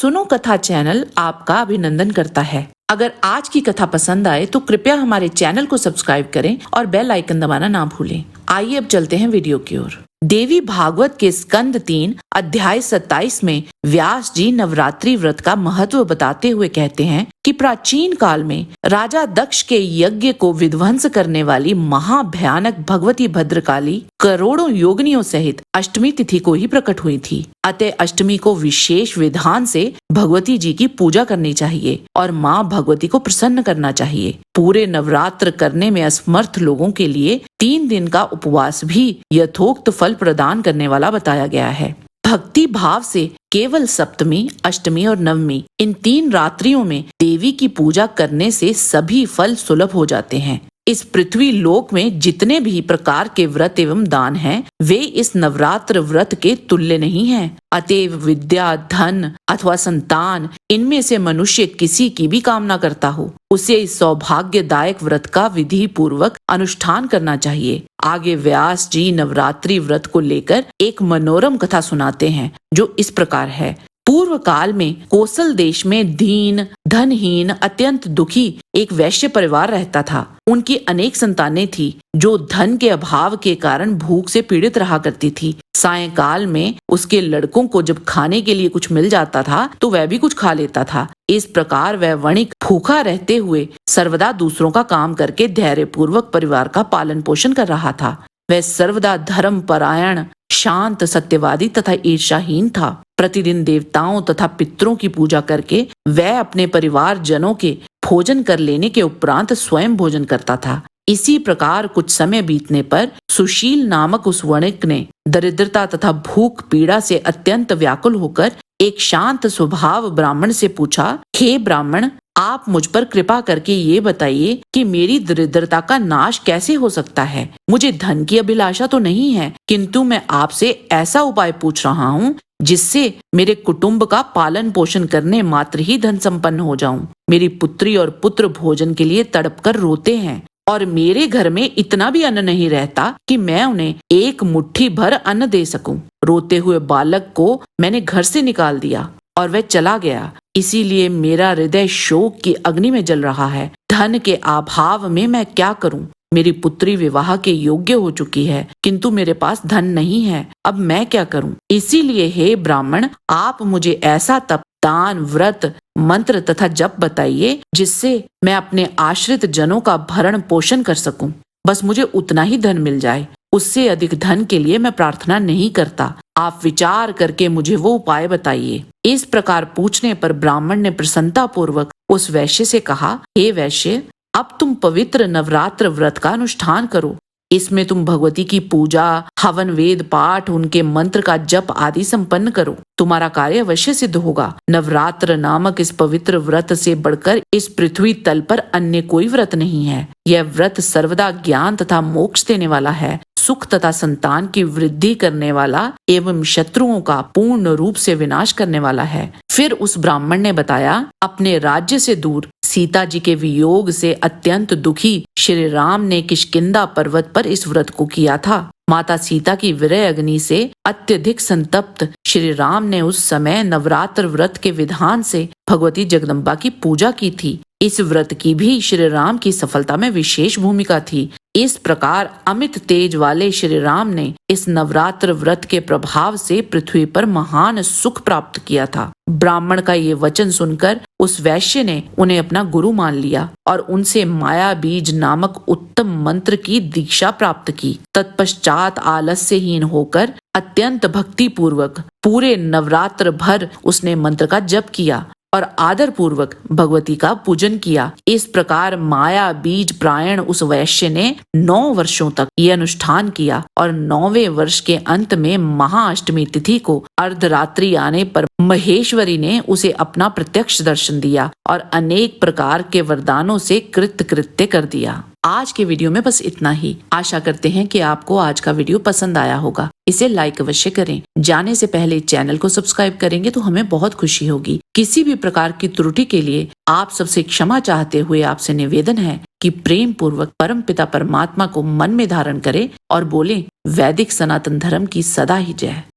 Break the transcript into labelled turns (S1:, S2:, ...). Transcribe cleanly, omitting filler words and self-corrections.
S1: सुनो कथा चैनल आपका अभिनंदन करता है। अगर आज की कथा पसंद आए तो कृपया हमारे चैनल को सब्सक्राइब करें और बेल आइकन दबाना ना भूलें। आइए अब चलते हैं वीडियो की ओर। देवी भागवत के स्कंद 3 अध्याय 27 में व्यास जी नवरात्रि व्रत का महत्व बताते हुए कहते हैं कि प्राचीन काल में राजा दक्ष के यज्ञ को विध्वंस करने वाली महाभयानक भगवती भद्रकाली करोड़ों योगिनियों सहित अष्टमी तिथि को ही प्रकट हुई थी। अतः अष्टमी को विशेष विधान से भगवती जी की पूजा करनी चाहिए और माँ भगवती को प्रसन्न करना चाहिए। पूरे नवरात्र करने में असमर्थ लोगों के लिए 3 दिन का उपवास भी यथोक्त फल प्रदान करने वाला बताया गया है। भक्ति भाव से केवल सप्तमी, अष्टमी और नवमी इन 3 रात्रियों में देवी की पूजा करने से सभी फल सुलभ हो जाते हैं। इस पृथ्वी लोक में जितने भी प्रकार के व्रत एवं दान हैं, वे इस नवरात्र व्रत के तुल्य नहीं हैं। अतएव विद्या, धन अथवा संतान, इनमें से मनुष्य किसी की भी कामना करता हो, उसे इस सौभाग्यदायक व्रत का विधि पूर्वक अनुष्ठान करना चाहिए। आगे व्यास जी नवरात्रि व्रत को लेकर एक मनोरम कथा सुनाते हैं जो इस प्रकार है। पूर्व काल में कोसल देश में दीन, धनहीन, अत्यंत दुखी एक वैश्य परिवार रहता था। उनकी अनेक संतानें थी जो धन के अभाव के कारण भूख से पीड़ित रहा करती थी। सायंकाल में उसके लड़कों को जब खाने के लिए कुछ मिल जाता था तो वह भी कुछ खा लेता था। इस प्रकार वह वणिक भूखा रहते हुए सर्वदा दूसरों का काम करके धैर्यपूर्वक परिवार का पालन पोषण कर रहा था। वह सर्वदा धर्म परायण, शांत, सत्यवादी तथा ईर्ष्याहीन था। प्रतिदिन देवताओं तथा पितरों की पूजा करके वह अपने परिवार जनों के भोजन कर लेने के उपरांत स्वयं भोजन करता था। इसी प्रकार कुछ समय बीतने पर सुशील नामक उस वणिक ने दरिद्रता तथा भूख पीड़ा से अत्यंत व्याकुल होकर एक शांत स्वभाव ब्राह्मण से पूछा, हे ब्राह्मण, आप मुझ पर कृपा करके ये बताइए कि मेरी दरिद्रता का नाश कैसे हो सकता है। मुझे धन की अभिलाषा तो नहीं है, किंतु मैं आपसे ऐसा उपाय पूछ रहा हूँ जिससे मेरे कुटुंब का पालन पोषण करने मात्र ही धन संपन्न हो जाऊं। मेरी पुत्री और पुत्र भोजन के लिए तड़प कर रोते हैं और मेरे घर में इतना भी अन्न नहीं रहता कि मैं उन्हें एक मुट्ठी भर अन्न दे सकूं। रोते हुए बालक को मैंने घर से निकाल दिया और वह चला गया। इसीलिए मेरा हृदय शोक की अग्नि में जल रहा है। धन के अभाव में मैं क्या करूं? मेरी पुत्री विवाह के योग्य हो चुकी है, किंतु मेरे पास धन नहीं है। अब मैं क्या करूं? इसीलिए हे ब्राह्मण, आप मुझे ऐसा तप, दान, व्रत, मंत्र तथा जप बताइए जिससे मैं अपने आश्रित जनों का भरण पोषण कर सकूं। बस मुझे उतना ही धन मिल जाए, उससे अधिक धन के लिए मैं प्रार्थना नहीं करता। आप विचार करके मुझे वो उपाय बताइए। इस प्रकार पूछने पर ब्राह्मण ने प्रसन्नता पूर्वक उस वैश्य से कहा, हे वैश्य, अब तुम पवित्र नवरात्र व्रत का अनुष्ठान करो। इसमें तुम भगवती की पूजा, हवन, वेद पाठ, उनके मंत्र का जप आदि संपन्न करो। तुम्हारा कार्य अवश्य सिद्ध होगा। नवरात्र नामक इस पवित्र व्रत से बढ़कर इस पृथ्वी तल पर अन्य कोई व्रत नहीं है। यह व्रत सर्वदा ज्ञान तथा मोक्ष देने वाला है, सुख तथा संतान की वृद्धि करने वाला एवं शत्रुओं का पूर्ण रूप से विनाश करने वाला है। फिर उस ब्राह्मण ने बताया, अपने राज्य से दूर सीता जी के वियोग से अत्यंत दुखी श्री राम ने किष्किंधा पर्वत पर इस व्रत को किया था। माता सीता की विरह अग्नि से अत्यधिक संतप्त श्री राम ने उस समय नवरात्र व्रत के विधान से भगवती जगदम्बा की पूजा की थी। इस व्रत की भी श्री राम की सफलता में विशेष भूमिका थी। इस प्रकार अमित तेज वाले श्री राम ने इस नवरात्र व्रत के प्रभाव से पृथ्वी पर महान सुख प्राप्त किया था। ब्राह्मण का ये वचन सुनकर उस वैश्य ने उन्हें अपना गुरु मान लिया और उनसे माया बीज नामक उत्तम मंत्र की दीक्षा प्राप्त की। तत्पश्चात आलस्यहीन होकर अत्यंत भक्ति पूर्वक पूरे नवरात्र भर उसने मंत्र का जप किया और आदर पूर्वक भगवती का पूजन किया। इस प्रकार माया बीज प्रायण उस वैश्य ने 9 वर्षों तक ये अनुष्ठान किया और 9वें वर्ष के अंत में महाअष्टमी तिथि को अर्धरात्रि आने पर महेश्वरी ने उसे अपना प्रत्यक्ष दर्शन दिया और अनेक प्रकार के वरदानों से कृत्य कर दिया। आज के वीडियो में बस इतना ही। आशा करते हैं कि आपको आज का वीडियो पसंद आया होगा। इसे लाइक अवश्य करें। जाने से पहले चैनल को सब्सक्राइब करेंगे तो हमें बहुत खुशी होगी। किसी भी प्रकार की त्रुटि के लिए आप सबसे क्षमा चाहते हुए आपसे निवेदन है कि प्रेम पूर्वक परम पिता परमात्मा को मन में धारण करें और बोलें, वैदिक सनातन धर्म की सदा ही जय।